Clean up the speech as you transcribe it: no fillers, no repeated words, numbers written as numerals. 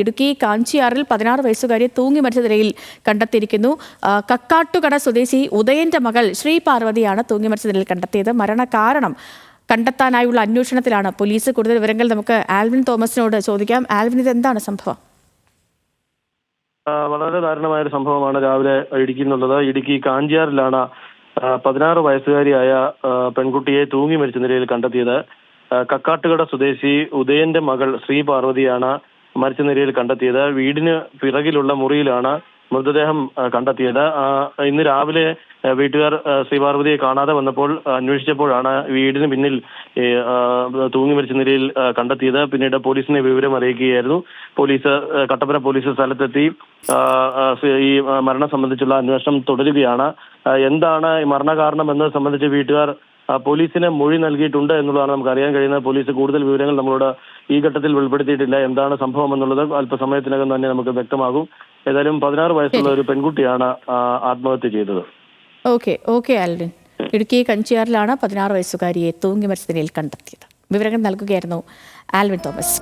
ഇടുക്കി കാഞ്ചിയാറിൽ 16 വയസ്സുകാരിയെ തൂങ്ങി മരിച്ച നിലയിൽ കണ്ടെത്തിയിരിക്കുന്നു. കക്കാട്ടുകട സ്വദേശി ഉദയന്റെ മകൾ ശ്രീ പാർവതിയാണ് തൂങ്ങി മരിച്ച നിലയിൽ കണ്ടെത്തിയത്. മരണകാരണം കണ്ടെത്താനായുള്ള അന്വേഷണത്തിലാണ് പോലീസ്. കൂടുതൽ വിവരങ്ങൾ നമുക്ക് ആൽവിൻ തോമസിനോട് ചോദിക്കാം. ആൽവിൻ, ഇത് എന്താണ് സംഭവം? വളരെ ദാരുണമായ ഒരു സംഭവമാണ് രാവിലെ ഇടുക്കിന്നുള്ളത്. ഇടുക്കി കാഞ്ചിയാറിലാണ് 16 വയസ്സുകാരിയായ പെൺകുട്ടിയെ തൂങ്ങി മരിച്ച നിലയിൽ കണ്ടെത്തിയത്. കക്കാട്ടുകട സ്വദേശി ഉദയന്റെ മകൾ ശ്രീ പാർവതിയാണ് മരിച്ച നിലയിൽ കണ്ടെത്തിയത്. വീടിന് പിറകിലുള്ള മുറിയിലാണ് മൃതദേഹം കണ്ടെത്തിയത്. ഇന്ന് രാവിലെ വീട്ടുകാർ ശ്രീപാർവതിയെ കാണാതെ വന്നപ്പോൾ അന്വേഷിച്ചപ്പോഴാണ് വീടിന് പിന്നിൽ തൂങ്ങി മരിച്ച നിലയിൽ കണ്ടെത്തിയത്. പിന്നീട് പോലീസിനെ വിവരം അറിയിക്കുകയായിരുന്നു. കട്ടപ്പന പോലീസ് സ്ഥലത്തെത്തി ഈ മരണം സംബന്ധിച്ചുള്ള അന്വേഷണം തുടരുകയാണ്. എന്താണ് മരണകാരണം എന്നത് സംബന്ധിച്ച് വീട്ടുകാർ പോലീസിന് മൊഴി നൽകിയിട്ടുണ്ട് എന്നുള്ളതാണ് നമുക്ക് അറിയാൻ കഴിയുന്നത്. പോലീസ് കൂടുതൽ വിവരങ്ങൾ നമ്മളോട് ഈ ഘട്ടത്തിൽ വെളിപ്പെടുത്തിയിട്ടില്ല. എന്താണ് സംഭവം എന്നുള്ളത് അല്പസമയത്തിനകം തന്നെ നമുക്ക് വ്യക്തമാകും. ഏതായാലും 16 വയസ്സുള്ള ഒരു പെൺകുട്ടിയാണ് ആത്മഹത്യ ചെയ്തത്. Okay Alvin. ഇടുക്കി കഞ്ചിയാറിലാണ് 16 വയസ്സുകാരിയെ തൂങ്ങി മരിച്ച നിലയിൽ കണ്ടെത്തിയത്. വിവരങ്ങൾ നൽകുകയായിരുന്നു ആൽവിൻ തോമസ്.